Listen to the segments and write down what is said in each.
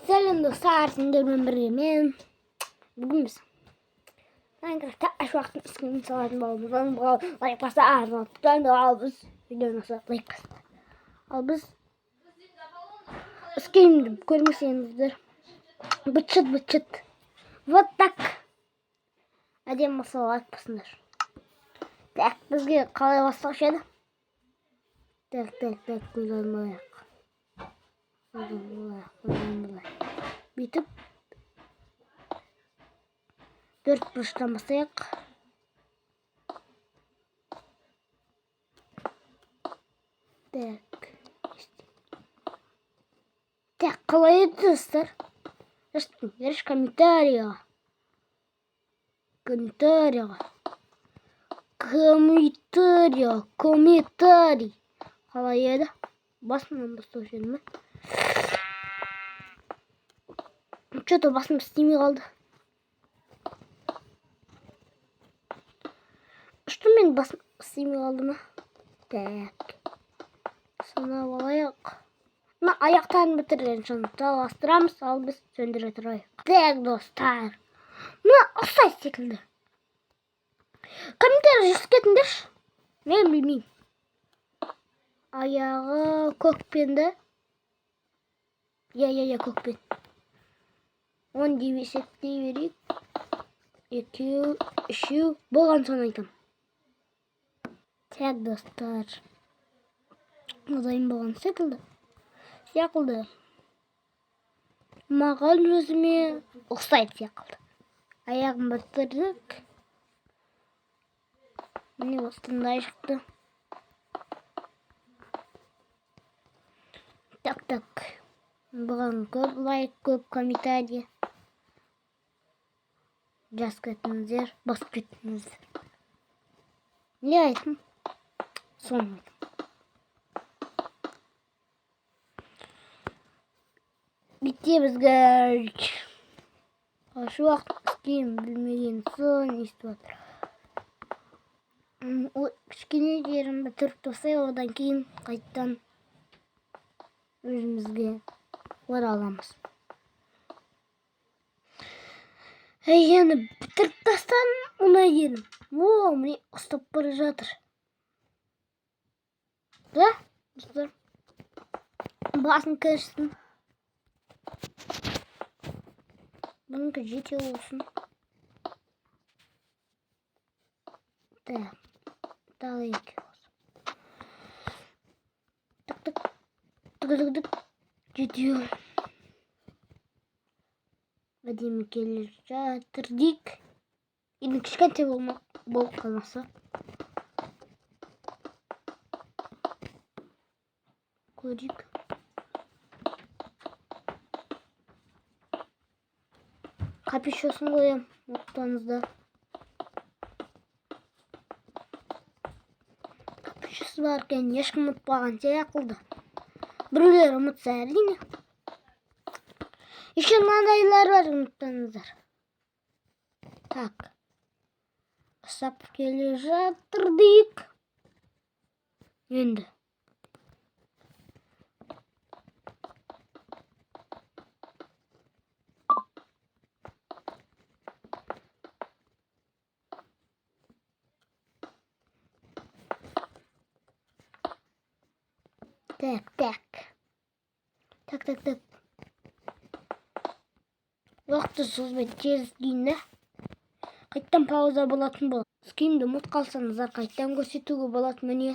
Selam dostlar, şimdi ben bugün biz Minecraft'ta aş vaktin ıskının salatını bağımızdan like pasta ağzına tutan da alırız. Videoyu nasıl like pasta alırız. Iskıyım görmüşsünüzdür. Bıçıt. Вот так. Hadi masal like pastanır. Tak bizge kalay bassak şeydi. Tak kullanmayak. Bitip 4 başlamasak. Так, колоид достар. Веришь комментария. Комментарий. Колоида. Басмам бастошен. Что-то басмам стими kaldı. Что мен басмам стими kaldı mı? Так. Sana valayak. Ayaktan bitirelim şunu. Bastırırız. Al biz söndüre turayı. Tak dostlar. Asla şekilde. Komentar risketindir. Ne bilmeyeyim. Ayağı kokpinde. Ya kokpin. 10 gibi setliği verip 2 şu boğan sanaydım. Tak dostlar. Odayım boğan sıkıldı. Yakıldı. Mağal yüzüme oksayt yakıldı. Ayağımı batırdık. Ne bastığında çıktı. Tak. Бұған көп лайк, көп комментарий. Жазып кетіңіздер, басып кетіңіздер. Не айттым? Соны айттым. Бітеміз гәрч. Ашу уақыт кейін білмеген соң естіп отыр. Кішкене жерін бітіріп тұрсай, одан кейін қайттан өзімізге аламыз. Енді бітіріп тастан мұна ерім. Міне ұстап бара жатыр. Да? Достар. Басын кірсін. Бұныңкі жете олсын. Так. Тағы екі олсын. Так. Gidiyor. Vadim gelir жатырдик. Енді кішкентай болып қалмаса. Көрейік. Капюшосын қоям. Оқтаңызда. Капюшосы бар екен. Ешкім ұмытпаған сияқты. Біреулер ұмытса әрине. Еще мынандайлар бар, ұмытпаңыздар. Так. Ұстап келе жатырдик. Енді. Так. Уақытты созбай тез дейін. Қайттан пауза болатын бол. Скимді ұмыт қалсаңыздар, қайттан көрсетуге болатын міне.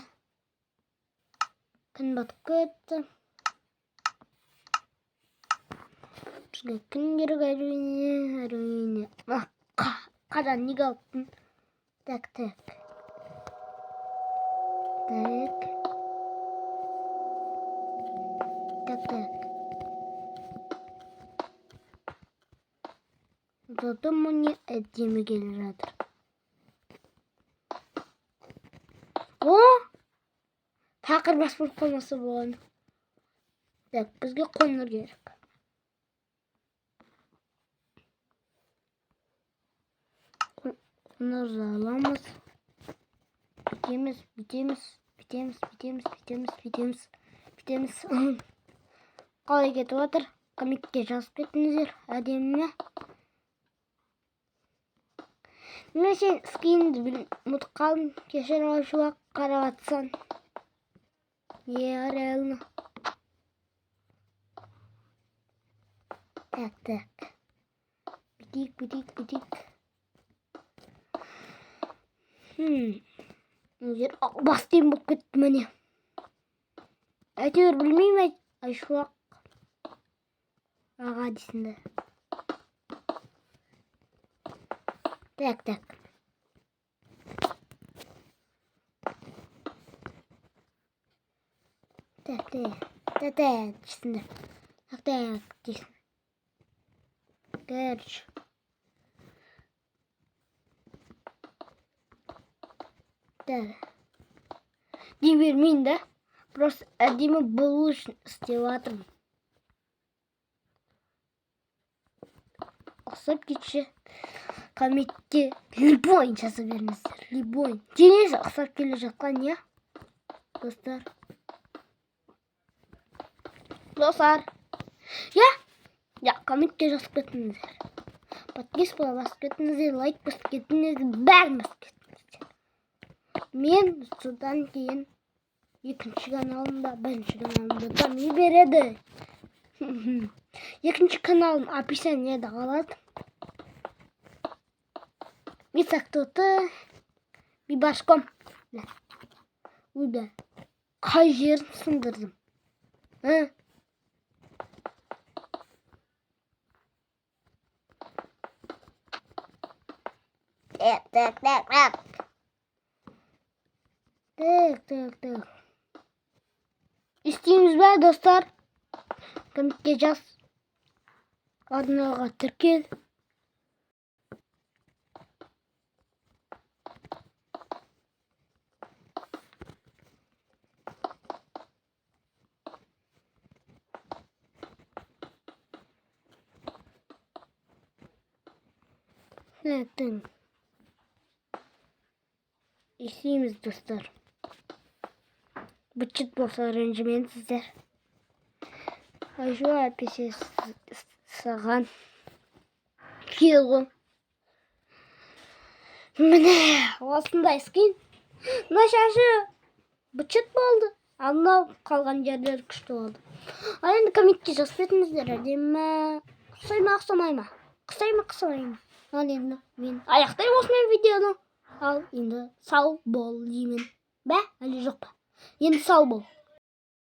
Күн батып кетті. Бізге күн керек әрине. Қадан неге алыптың? Так. Зато мне әдемі келе жатыр. О! Тақыр бас болып қалмаса болған. Так, бізге қоңыр керек. Қоңырды аламыз. Бітеміз. Қалай кетіп отыр? Komikке жазып кетіңіздер әдемі. Мен сен скинді ұмытып қалдым. Кешір Айшуақ, қарап атсан. Реально. Так. Бітейік. Жер бастайым болып кетті міне. Әйтеуір білмеймін Айшуақ. Аға дейсіңді. Так. Дейсіңді. Так, дейсің. Короче. Дей бермейін да. Просто әдемі болу үшін істеп жатырмын. Ұқсап кетші. Комментте любой жаза беріңіздер. Любой. Денесі ұқсап келе жатқан, я? Достар. Я, комментте жазып кетіңіздер. Подписка басып кетіңіздер, лайк басып кетіңіздер, бәрін басып кетіңіздер. Мен содан кейін екінші каналымда, бірінші каналымда дами береді. Екінші каналым описаниеда қалады. Мисақтоты бибашком. Уйда. Қай жерін сындырдым? Так. İsteyiniz be dostlar. Komikке жаз. Adına tіркел. Evet. İsteyiniz dostlar. Bıçıt bolsa rенжімен сіздер. Айшу әпесе саған кел ғой. Міне осындай скин. Мына шашы бычыт болды. Анау қалған жерлер күшті болды. Ал енді комментке жазып кетіңіздер. Әдемі ұқсай ма? Ал енді мен аяқтаймын осымен видеоны. Ал енді сау бол деймін. Бә, әлі жоқ па? Енді сау бол.